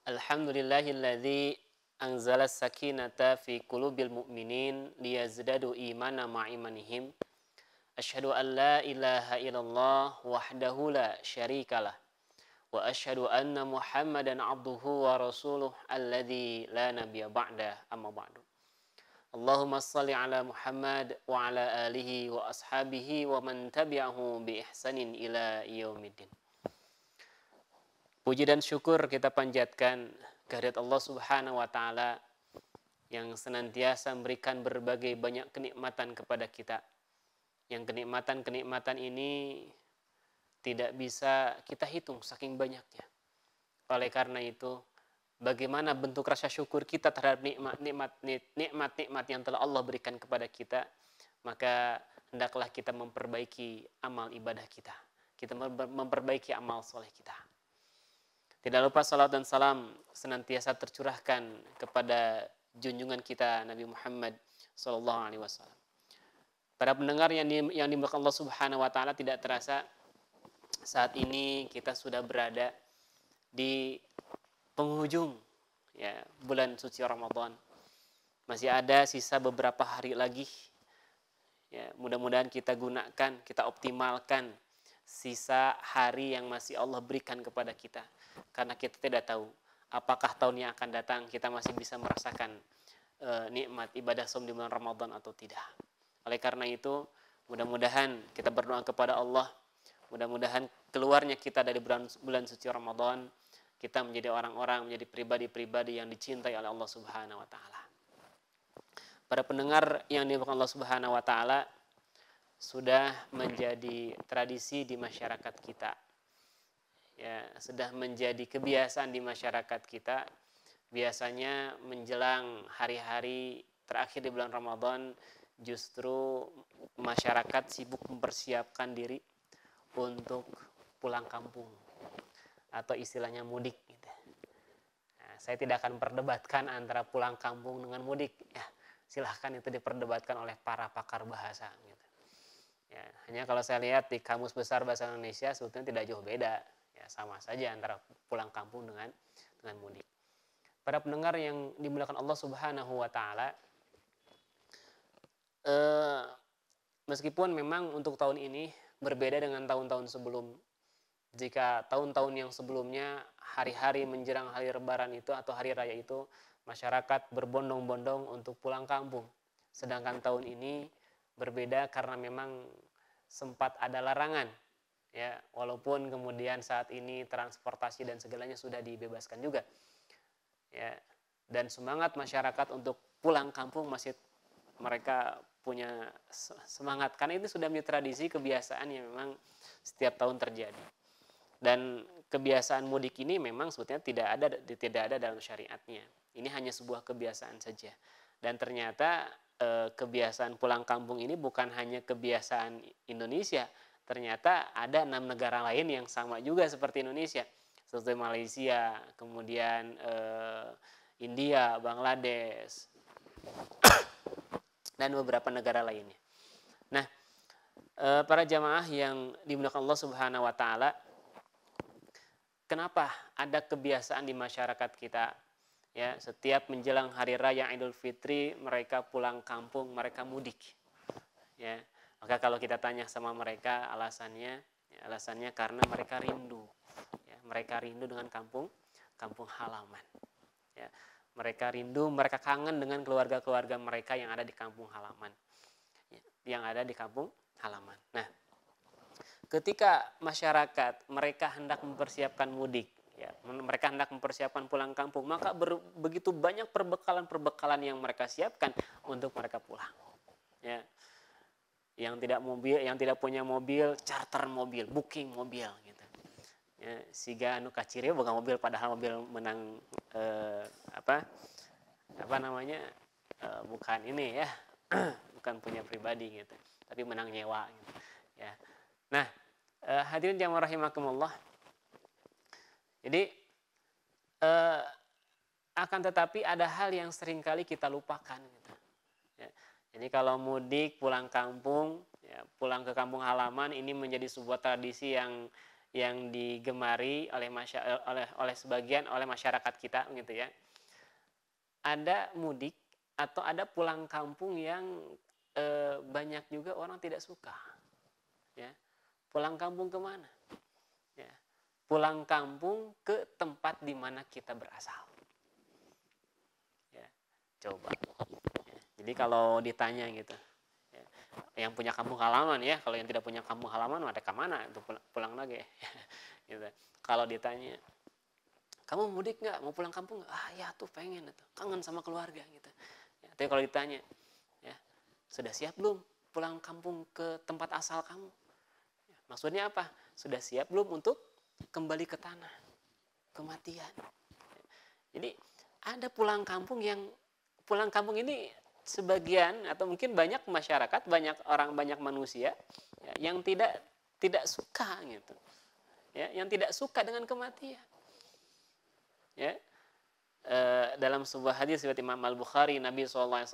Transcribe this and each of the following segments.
Alhamdulillahilladzi anzala sakinata fi qulubil mu'minin liyazdadu imana ma'imanihim. Asyhadu an la ilaha illallah wahdahu la syarikalah. Wa asyhadu anna Muhammadan abduhu wa rasuluh alladzi la nabiyya ba'da amma ba'du. Allahumma salli ala Muhammad wa ala alihi wa ashabihi wa man tabi'ahu bi ihsanin ila yaumiddin. Puji dan syukur kita panjatkan kehadirat Allah Subhanahu wa taala yang senantiasa memberikan berbagai banyak kenikmatan kepada kita. Yang kenikmatan-kenikmatan ini tidak bisa kita hitung saking banyaknya. Oleh karena itu, bagaimana bentuk rasa syukur kita terhadap nikmat-nikmat yang telah Allah berikan kepada kita, maka hendaklah kita memperbaiki amal ibadah kita. Kita memperbaiki amal soleh kita. Tidak lupa salat dan salam senantiasa tercurahkan kepada junjungan kita Nabi Muhammad SAW. Para pendengar yang dimuliakan Allah Subhanahu wa taala, tidak terasa saat ini kita sudah berada di penghujung bulan suci Ramadan. Masih ada sisa beberapa hari lagi. Mudah-mudahan kita gunakan, kita optimalkan sisa hari yang masih Allah berikan kepada kita. Karena kita tidak tahu apakah tahun yang akan datang kita masih bisa merasakan nikmat ibadah saum di bulan Ramadan atau tidak. Oleh karena itu, mudah-mudahan kita berdoa kepada Allah, mudah-mudahan keluarnya kita dari bulan suci Ramadan, kita menjadi orang-orang, menjadi pribadi-pribadi yang dicintai oleh Allah Subhanahu wa taala. Para pendengar yang dimuliakan Allah Subhanahu wa taala, sudah menjadi tradisi di masyarakat kita. Sudah menjadi kebiasaan di masyarakat kita. Biasanya menjelang hari-hari terakhir di bulan Ramadan, justru masyarakat sibuk mempersiapkan diri untuk pulang kampung atau istilahnya mudik gitu. Nah, saya tidak akan perdebatkan antara pulang kampung dengan mudik. Silahkan itu diperdebatkan oleh para pakar bahasa gitu. Hanya kalau saya lihat di Kamus Besar Bahasa Indonesia sebetulnya tidak jauh beda. Sama saja antara pulang kampung dengan mudik. Para pendengar yang dimuliakan Allah Subhanahu wa taala, meskipun memang untuk tahun ini berbeda dengan tahun-tahun sebelum. Jika tahun-tahun yang sebelumnya hari-hari menjelang hari Lebaran itu atau hari raya itu masyarakat berbondong-bondong untuk pulang kampung. Sedangkan tahun ini berbeda karena memang sempat ada larangan. Walaupun kemudian saat ini transportasi dan segalanya sudah dibebaskan juga. Dan semangat masyarakat untuk pulang kampung masih mereka punya semangat, karena itu sudah menjadi tradisi, kebiasaan yang memang setiap tahun terjadi. Dan kebiasaan mudik ini memang sebetulnya tidak ada dalam syariatnya. Ini hanya sebuah kebiasaan saja. Dan ternyata kebiasaan pulang kampung ini bukan hanya kebiasaan Indonesia. Ternyata ada 6 negara lain yang sama juga seperti Indonesia, seperti Malaysia, kemudian India, Bangladesh, dan beberapa negara lainnya. Nah, para jamaah yang dimuliakan Allah Subhanahu wa taala, kenapa ada kebiasaan di masyarakat kita setiap menjelang hari raya Idul Fitri mereka pulang kampung, mereka mudik. Maka kalau kita tanya sama mereka alasannya karena mereka rindu. Mereka rindu dengan kampung halaman. Mereka rindu, mereka kangen dengan keluarga-keluarga mereka yang ada di kampung halaman. Nah, ketika masyarakat mereka hendak mempersiapkan mudik, mereka hendak mempersiapkan pulang kampung, maka begitu banyak perbekalan yang mereka siapkan untuk mereka pulang. Yang tidak punya mobil, charter mobil, booking mobil gitu. Siga anu kaciri boga mobil, padahal mobil menang bukan ini bukan punya pribadi gitu, tapi menang nyewa gitu. Nah, hadirin jamaah rahimakumullah. Jadi akan tetapi ada hal yang seringkali kita lupakan gitu. Jadi kalau mudik pulang kampung, pulang ke kampung halaman ini menjadi sebuah tradisi yang yang digemari oleh sebagian oleh masyarakat kita gitu ya. Ada mudik atau ada pulang kampung yang banyak juga orang tidak suka. Ya. Pulang kampung kemana? Ya. Pulang kampung ke tempat di mana kita berasal. Ya. Coba. Ya. Jadi kalau ditanya gitu, ya, yang punya kampung halaman ya, kalau yang tidak punya kampung halaman mereka mana itu pulang lagi. Gitu. Kalau ditanya, kamu mudik nggak? Mau pulang kampung nggak? Ah ya tuh pengen tuh, kangen sama keluarga gitu. Ya, tapi kalau ditanya, ya sudah siap belum pulang kampung ke tempat asal kamu? Ya, maksudnya apa? Sudah siap belum untuk kembali ke tanah kematian? Jadi ada pulang kampung ini sebagian atau mungkin banyak masyarakat, banyak orang, banyak manusia ya, yang tidak suka gitu. Ya, yang tidak suka dengan kematian. Ya. Dalam sebuah hadis riwayat Imam Al-Bukhari, Nabi SAW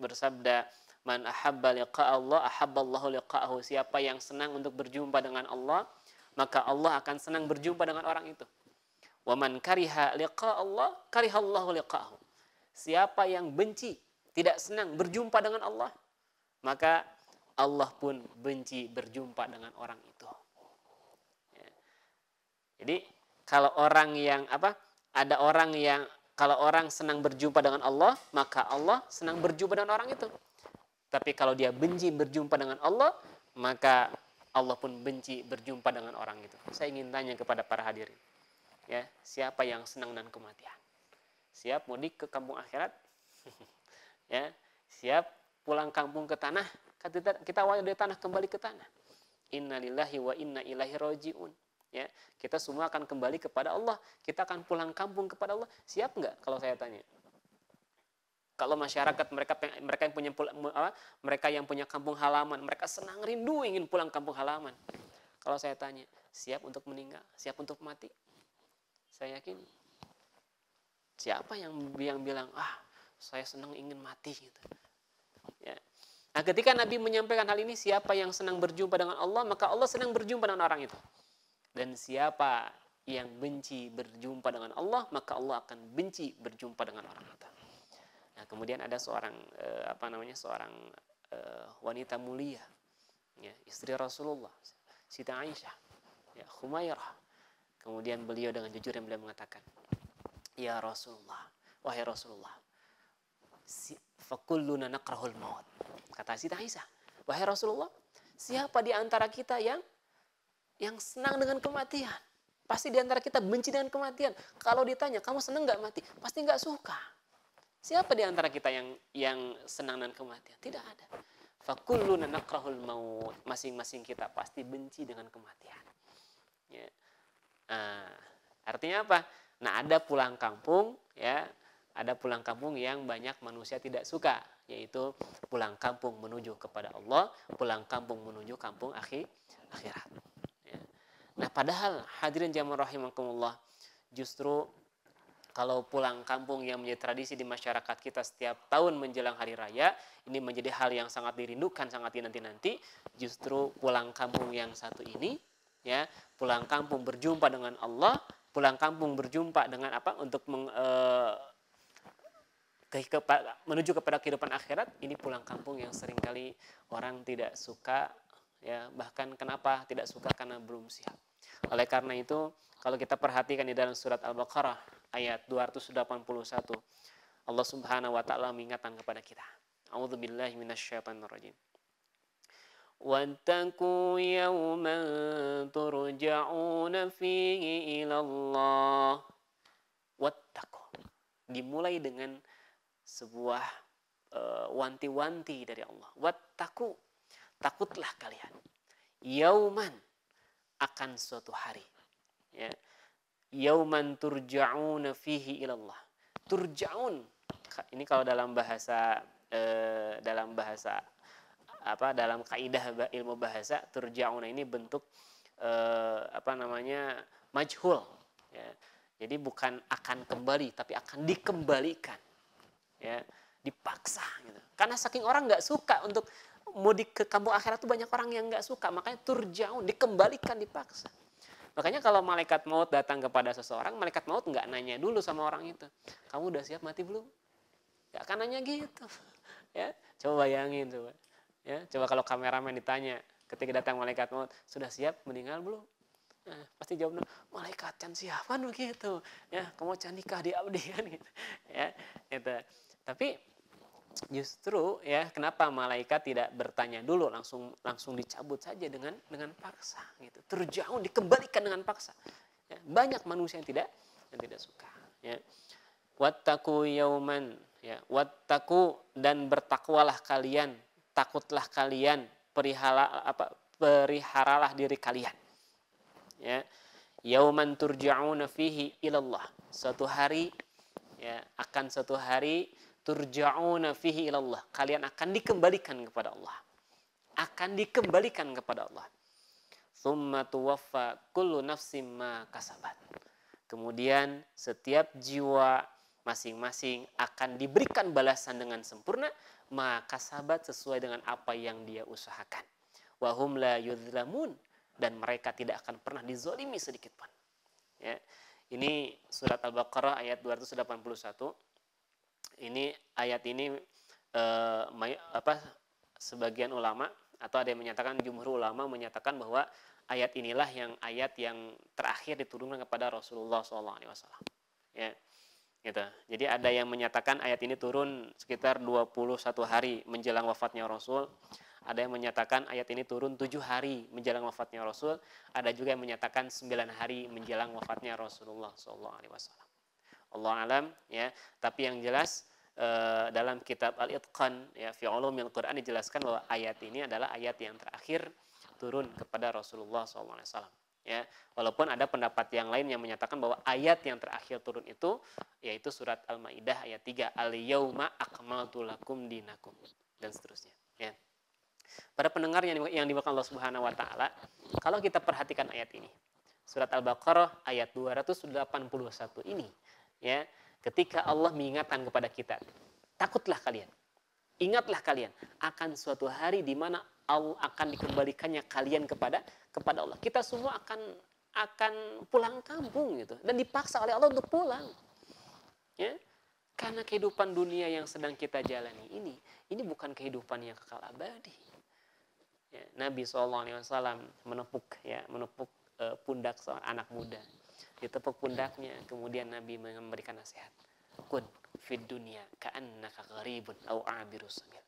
bersabda, "Man ahabba liqa Allah, ahabballahu liqa'ahu." Siapa yang senang untuk berjumpa dengan Allah, maka Allah akan senang berjumpa dengan orang itu. Wa man kariha liqa Allah, karihallahu liqa'ahu. Siapa yang benci, tidak senang berjumpa dengan Allah, maka Allah pun benci berjumpa dengan orang itu. Ya. Jadi kalau orang yang ada orang yang kalau orang senang berjumpa dengan Allah, maka Allah senang berjumpa dengan orang itu. Tapi kalau dia benci berjumpa dengan Allah, maka Allah pun benci berjumpa dengan orang itu. Saya ingin tanya kepada para hadirin. Ya, siapa yang senang dengan kematian? Siap mudik ke kampung akhirat? Ya, siap pulang kampung ke tanah? Kita awal dari tanah kembali ke tanah. Innalillahi wa inna ilaihi rajiun. Ya, kita semua akan kembali kepada Allah. Kita akan pulang kampung kepada Allah. Siap nggak kalau saya tanya? Kalau masyarakat mereka yang punya kampung halaman, mereka senang rindu ingin pulang kampung halaman. Kalau saya tanya, siap untuk meninggal, siap untuk mati? Saya yakin siapa yang bilang, saya senang ingin mati gitu. Ya. Nah, ketika Nabi menyampaikan hal ini, siapa yang senang berjumpa dengan Allah, maka Allah senang berjumpa dengan orang itu. Dan siapa yang benci berjumpa dengan Allah, maka Allah akan benci berjumpa dengan orang itu. Nah, kemudian ada seorang wanita mulia, ya, istri Rasulullah, Siti Aisyah, ya, Khumairah. Kemudian beliau dengan jujur yang beliau mengatakan, ya Rasulullah, wahai Rasulullah, fakulluna nakrahul maut. Kata Siti Aisyah, wahai Rasulullah, siapa di antara kita yang senang dengan kematian? Pasti di antara kita benci dengan kematian. Kalau ditanya, kamu senang nggak mati? Pasti nggak suka. Siapa di antara kita yang senang dengan kematian? Tidak ada. Fakulluna nakrahul maut. Masing-masing kita pasti benci dengan kematian. Ya. Artinya apa? Nah, ada pulang kampung, ya, ada pulang kampung yang banyak manusia tidak suka, yaitu pulang kampung menuju kepada Allah, pulang kampung menuju kampung akhirat. Ya. Nah, padahal hadirin jamaah rahimakumullah, justru kalau pulang kampung yang menjadi tradisi di masyarakat kita setiap tahun menjelang hari raya, ini menjadi hal yang sangat dirindukan, sangat dinanti-nanti. Justru pulang kampung yang satu ini, ya, pulang kampung berjumpa dengan Allah, pulang kampung berjumpa dengan untuk menuju kepada kehidupan akhirat, ini pulang kampung yang seringkali orang tidak suka, ya, bahkan kenapa tidak suka? Karena belum siap. Oleh karena itu, kalau kita perhatikan di dalam surat Al-Baqarah ayat 281, Allah Subhanahu wa taala mengingatkan kepada kita. A'udzubillahi minasyaitonirrajim. Wattaqu yawman turja'una fihi ilallah. Wattaqu. Dimulai dengan sebuah wanti-wanti dari Allah. Wattaqu. Takutlah kalian. Yauman, akan suatu hari. Ya. Yauman turja'una fihi ilallah. Turja'un. Ini kalau dalam bahasa dalam kaidah ilmu bahasa, turja'una ini bentuk majhul, ya. Jadi bukan akan kembali, tapi akan dikembalikan, ya, dipaksa gitu. Karena saking orang nggak suka untuk mudik ke kampung akhirat, itu banyak orang yang nggak suka, makanya turja'un, dikembalikan, dipaksa. Makanya kalau malaikat maut datang kepada seseorang, malaikat maut nggak nanya dulu sama orang itu, kamu udah siap mati belum? Nggak akan nanya gitu. Ya, coba bayangin coba. Ya, coba kalau kameramen ditanya ketika datang malaikat maut, sudah siap meninggal belum? Nah, pasti jawabnya, malaikat can siapa nu gitu. Ya, kamu can nikah di abdi kan gitu. Ya, gitu. Tapi justru ya kenapa malaikat tidak bertanya dulu, langsung dicabut saja dengan paksa gitu. Terjauh dikembalikan dengan paksa. Ya, banyak manusia yang tidak suka, ya. Wattaqu yauman, ya, wattaqu, dan bertakwalah kalian, takutlah kalian, periharalah diri kalian. Ya, yauman turja'una fihi ilallah, suatu hari, ya, akan suatu hari turja'una fihi ilallah, kalian akan dikembalikan kepada Allah. Akan dikembalikan kepada Allah. Tsumma tuwaffa kullu nafsim ma kasabat. Kemudian setiap jiwa masing-masing akan diberikan balasan dengan sempurna, maka kasabat, sesuai dengan apa yang dia usahakan. Wa hum la yuzlamun, dan mereka tidak akan pernah dizalimi sedikit pun. Ya. Ini surat Al-Baqarah ayat 281. Ini ayat ini sebagian ulama atau ada yang menyatakan, jumhur ulama menyatakan bahwa ayat inilah ayat yang terakhir diturunkan kepada Rasulullah SAW. Ya, gitu. Jadi ada yang menyatakan ayat ini turun sekitar 21 hari menjelang wafatnya Rasul. Ada yang menyatakan ayat ini turun 7 hari menjelang wafatnya Rasul. Ada juga yang menyatakan 9 hari menjelang wafatnya Rasulullah SAW. Allah alam, ya. Tapi yang jelas dalam kitab Al-Itqan, ya, fi ulumil Quran, dijelaskan bahwa ayat ini adalah ayat yang terakhir turun kepada Rasulullah SAW. Ya, walaupun ada pendapat yang lain yang menyatakan bahwa ayat yang terakhir turun itu yaitu surat Al-Maidah ayat 3, al-yauma akmaltu lakum dinakum, dan seterusnya. Ya. Para pendengar yang dimuliakan Allah Subhanahu wa taala, kalau kita perhatikan ayat ini, surat Al-Baqarah ayat 281 ini, ya, ketika Allah mengingatkan kepada kita, takutlah kalian, ingatlah kalian akan suatu hari di mana Allah akan dikembalikannya kalian kepada Allah. Kita semua akan pulang kampung gitu, dan dipaksa oleh Allah untuk pulang. Ya. Karena kehidupan dunia yang sedang kita jalani ini bukan kehidupan yang kekal abadi. Ya, Nabi SAW menepuk pundak seorang anak muda. Ditepuk pundaknya, kemudian Nabi memberikan nasihat. Kun fid dunya ka'annaka gharibun aw 'abirus sabil.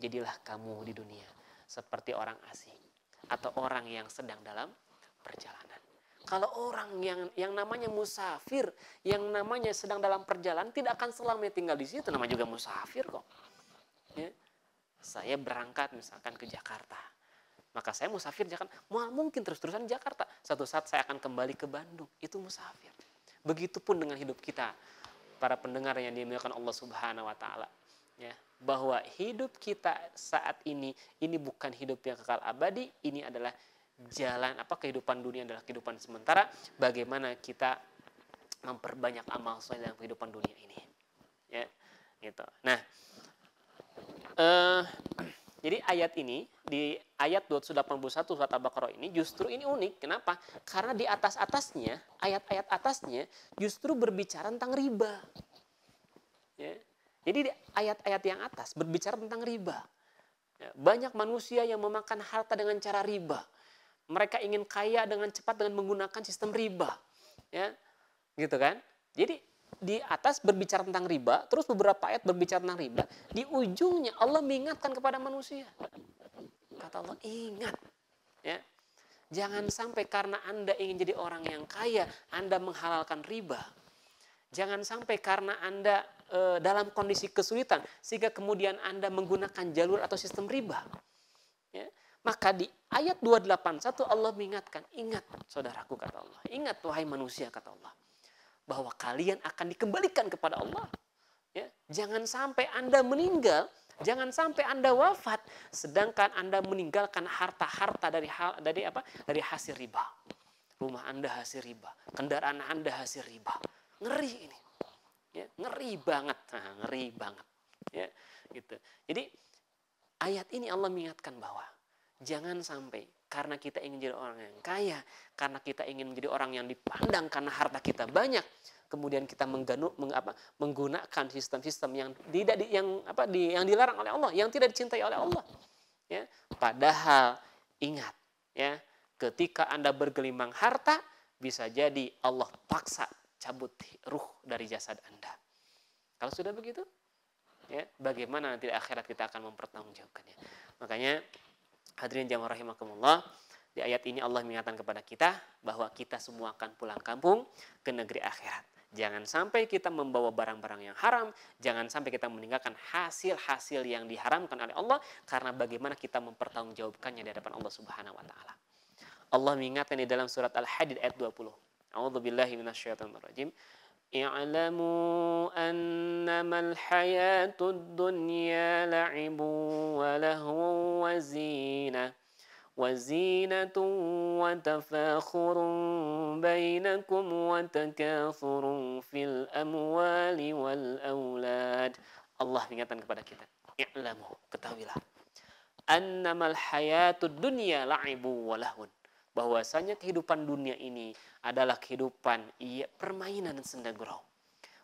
Jadilah kamu di dunia seperti orang asing atau orang yang sedang dalam perjalanan. Kalau orang yang namanya musafir, yang namanya sedang dalam perjalanan, tidak akan selamanya tinggal di situ, namanya juga musafir kok. Ya. Saya berangkat misalkan ke Jakarta, maka saya musafir Jakarta, mungkin terus-terusan Jakarta. Satu saat saya akan kembali ke Bandung, itu musafir. Begitupun dengan hidup kita, para pendengar yang dimuliakan Allah Subhanahu wa taala. Ya, bahwa hidup kita saat ini bukan hidup yang kekal abadi, ini adalah jalan kehidupan dunia adalah kehidupan sementara. Bagaimana kita memperbanyak amal soleh dalam kehidupan dunia ini, ya, gitu. Nah, jadi ayat ini, di ayat 281 surat Al-Baqarah ini justru ini unik. Kenapa? Karena di atas-atasnya, ayat-ayat atasnya justru berbicara tentang riba. Ya. Jadi di ayat-ayat yang atas berbicara tentang riba. Ya. Banyak manusia yang memakan harta dengan cara riba. Mereka ingin kaya dengan cepat dengan menggunakan sistem riba. Ya. Gitu kan? Jadi di atas berbicara tentang riba, terus beberapa ayat berbicara tentang riba. Di ujungnya Allah mengingatkan kepada manusia. Kata Allah, ingat. Ya. Jangan sampai karena Anda ingin jadi orang yang kaya, Anda menghalalkan riba. Jangan sampai karena Anda dalam kondisi kesulitan, sehingga kemudian Anda menggunakan jalur atau sistem riba. Ya. Maka di ayat 281 Allah mengingatkan, ingat saudaraku kata Allah, ingat wahai manusia kata Allah, bahwa kalian akan dikembalikan kepada Allah. Ya. Jangan sampai Anda meninggal, jangan sampai Anda wafat, sedangkan Anda meninggalkan harta-harta dari hasil riba. Rumah Anda hasil riba, kendaraan Anda hasil riba. Ngeri ini. Ya, ngeri banget. Nah, ngeri banget. Ya, gitu. Jadi ayat ini Allah mengingatkan bahwa jangan sampai karena kita ingin jadi orang yang kaya, karena kita ingin menjadi orang yang dipandang karena harta kita banyak, kemudian kita menggunakan sistem-sistem yang yang dilarang oleh Allah, yang tidak dicintai oleh Allah. Ya, padahal ingat, ya, ketika Anda bergelimang harta, bisa jadi Allah paksa cabut ruh dari jasad Anda. Kalau sudah begitu, ya, bagaimana nanti di akhirat kita akan mempertanggungjawabkannya. Makanya hadirin jamaah rahimakumullah, di ayat ini Allah mengingatkan kepada kita bahwa kita semua akan pulang kampung ke negeri akhirat. Jangan sampai kita membawa barang-barang yang haram, jangan sampai kita meninggalkan hasil-hasil yang diharamkan oleh Allah, karena bagaimana kita mempertanggungjawabkannya di hadapan Allah Subhanahu wa taala. Allah mengingatkan di dalam surat Al-Hadid ayat 20. A'udzubillahi minasyaitonirrajim. I'lamu annamal hayatud dunya la'ibun wa lahwun wa zinah. وزينة وتفاخر بينكم وتكاثر في الأموال والأولاد. Allah mengingatkan kepada kita, i'lamu, ketahuilah, annamal hayatud dunya la'ibu wa lahun, bahwasanya kehidupan dunia ini adalah kehidupan permainan dan senda gurau.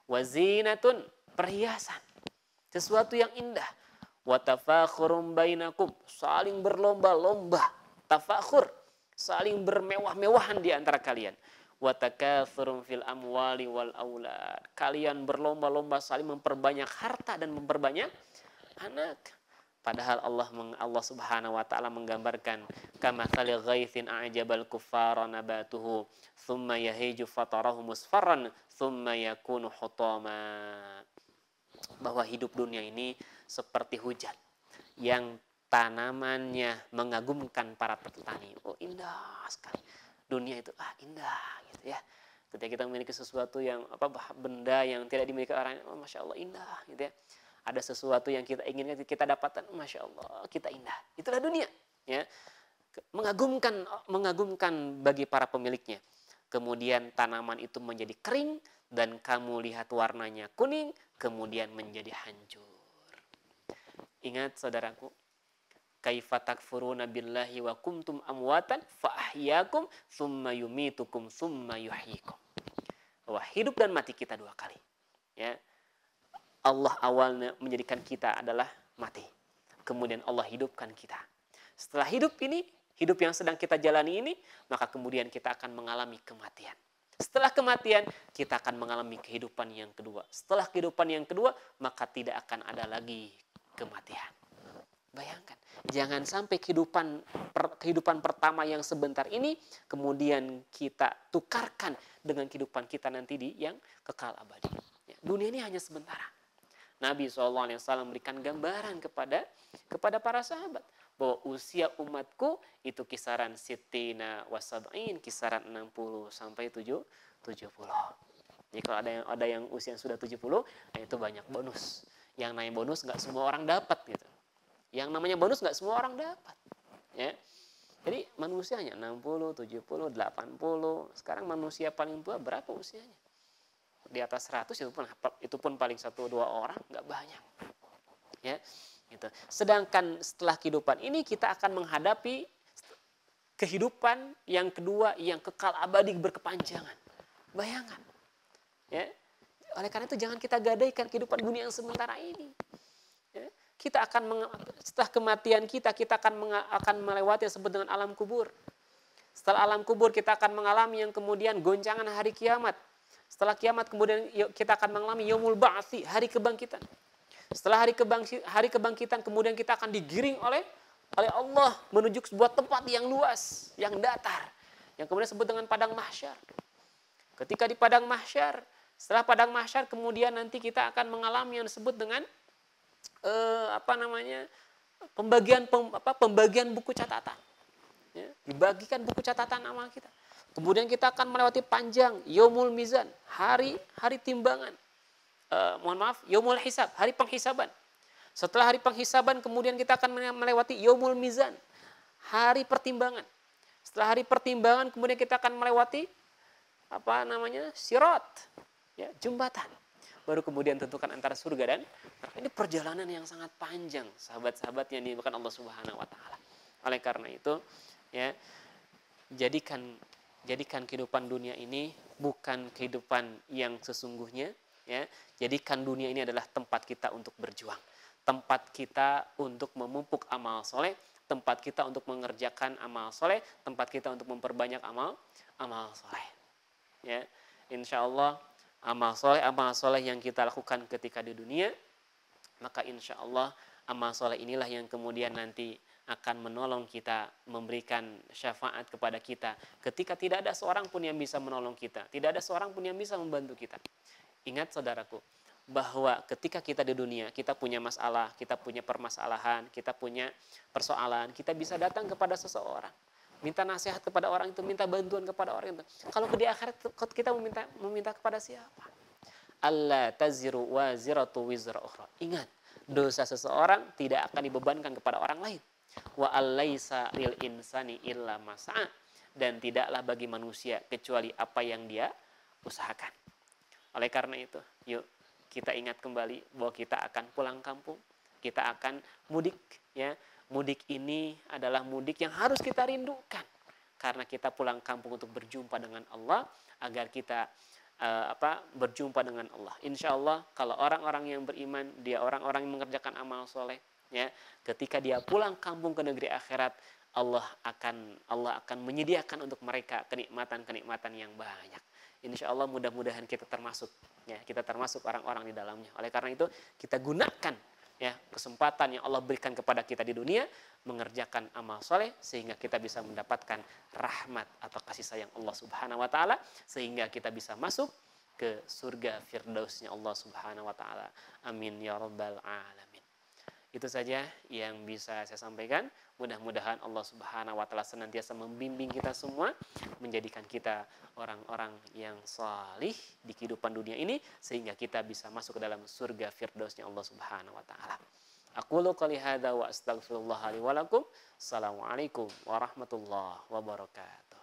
Wazinatun, perhiasan, sesuatu yang indah. Watafakhurum bainakum, saling berlomba-lomba. Tafakhur, saling bermewah-mewahan di antara kalian. Watakatsurum fil amwali wal aulad, kalian berlomba-lomba saling memperbanyak harta dan memperbanyak anak. Padahal Allah Subhanahu wa taala menggambarkan kamatsali ghaitsin a'jabal kuffara nabatuhu tsumma yahiju fatarahu musfarran tsumma yakunu hutama. Bahwa hidup dunia ini seperti hujan yang tanamannya mengagumkan para petani. Oh, indah sekali. Dunia itu indah gitu ya. Ketika kita memiliki sesuatu yang benda yang tidak dimiliki orang, masya Allah indah gitu ya. Ada sesuatu yang kita inginkan, kita dapatkan, masya Allah kita indah. Itulah dunia, ya. Mengagumkan bagi para pemiliknya. Kemudian tanaman itu menjadi kering dan kamu lihat warnanya kuning, kemudian menjadi hancur. Ingat saudaraku, kaifa takfuruna billahi wa kuntum amwatan fa ahyakum tsumma yumitukum tsumma yuhyikum. Bahwa hidup dan mati kita dua kali. Ya. Allah awalnya menjadikan kita adalah mati. Kemudian Allah hidupkan kita. Setelah hidup ini, hidup yang sedang kita jalani ini, maka kemudian kita akan mengalami kematian. Setelah kematian, kita akan mengalami kehidupan yang kedua. Setelah kehidupan yang kedua, maka tidak akan ada lagi kematian. Bayangkan, jangan sampai kehidupan pertama yang sebentar ini kemudian kita tukarkan dengan kehidupan kita nanti di yang kekal abadi. Ya, dunia ini hanya sementara. Nabi SAW memberikan gambaran kepada para sahabat bahwa usia umatku itu kisaran sitina wasab'in, kisaran 60 sampai 70. Jadi kalau ada yang usia yang sudah 70, itu banyak bonus. Yang namanya bonus nggak semua orang dapat gitu. Yang namanya bonus nggak semua orang dapat. Ya. Jadi manusianya 60, 70, 80. Sekarang manusia paling tua berapa usianya? Di atas 100 itu pun paling 1-2 orang, nggak banyak. Ya, gitu. Sedangkan setelah kehidupan ini kita akan menghadapi kehidupan yang kedua yang kekal abadi berkepanjangan. Bayangkan. Ya. Oleh karena itu jangan kita gadaikan kehidupan dunia yang sementara ini. Ya. Kita akan setelah kematian kita akan melewati yang disebut dengan alam kubur. Setelah alam kubur kita akan mengalami yang kemudian goncangan hari kiamat. Setelah kiamat kemudian kita akan mengalami yaumul ba'tsi, hari kebangkitan. Setelah hari kebangkitan kemudian kita akan digiring oleh Allah menuju sebuah tempat yang luas, yang datar, yang kemudian disebut dengan padang mahsyar. Ketika di padang mahsyar, setelah padang mahsyar kemudian nanti kita akan mengalami yang disebut dengan pembagian buku catatan. Ya, dibagikan buku catatan amal kita. Kemudian kita akan melewati panjang yaumul mizan, hari timbangan. Yaumul hisab, hari penghisaban. Setelah hari penghisaban kemudian kita akan melewati yaumul mizan, hari pertimbangan. Setelah hari pertimbangan kemudian kita akan melewati sirat, ya, jembatan. Baru kemudian tentukan antara surga dan neraka. Ini perjalanan yang sangat panjang, sahabat-sahabat yang dimuliakan Allah Subhanahu wa taala. Oleh karena itu, Ya, jadikan kehidupan dunia ini bukan kehidupan yang sesungguhnya, ya. Jadikan dunia ini adalah tempat kita untuk berjuang, tempat kita untuk memupuk amal soleh, tempat kita untuk mengerjakan amal soleh, tempat kita untuk memperbanyak amal soleh. Ya, insya Allah amal soleh yang kita lakukan ketika di dunia, maka insya Allah amal soleh inilah yang kemudian nanti akan menolong kita, memberikan syafaat kepada kita ketika tidak ada seorang pun yang bisa menolong kita, tidak ada seorang pun yang bisa membantu kita. Ingat saudaraku, bahwa ketika kita di dunia, kita punya masalah, kita punya permasalahan, kita punya persoalan, kita bisa datang kepada seseorang, minta nasihat kepada orang itu, minta bantuan kepada orang itu. Kalau di akhirat kita meminta kepada siapa? Allah taziru waziratu wizra ukhra. Ingat, dosa seseorang tidak akan dibebankan kepada orang lain. Wa allaisa lil insani illa masa'a, dan tidaklah bagi manusia kecuali apa yang dia usahakan. Oleh karena itu, yuk kita ingat kembali bahwa kita akan pulang kampung, kita akan mudik, ya. Mudik ini adalah mudik yang harus kita rindukan karena kita pulang kampung untuk berjumpa dengan Allah, agar kita berjumpa dengan Allah. Insya Allah kalau orang-orang yang beriman, dia orang-orang yang mengerjakan amal soleh, ya, ketika dia pulang kampung ke negeri akhirat, Allah akan menyediakan untuk mereka kenikmatan yang banyak. Insya Allah mudah-mudahan kita termasuk, ya, kita termasuk orang-orang di dalamnya. Oleh karena itu kita gunakan, ya, kesempatan yang Allah berikan kepada kita di dunia, mengerjakan amal soleh sehingga kita bisa mendapatkan rahmat atau kasih sayang Allah Subhanahu Wa Taala, sehingga kita bisa masuk ke surga firdausnya Allah Subhanahu Wa Taala. Amin ya rabbal alamin. Itu saja yang bisa saya sampaikan. Mudah-mudahan Allah Subhanahu Wa Taala senantiasa membimbing kita semua, menjadikan kita orang-orang yang salih di kehidupan dunia ini, sehingga kita bisa masuk ke dalam surga firdausnya Allah Subhanahu Wa Taala. Aqulu qouli hadza wa astaghfirullah li wa lakum. Assalamualaikum warahmatullahi wabarakatuh.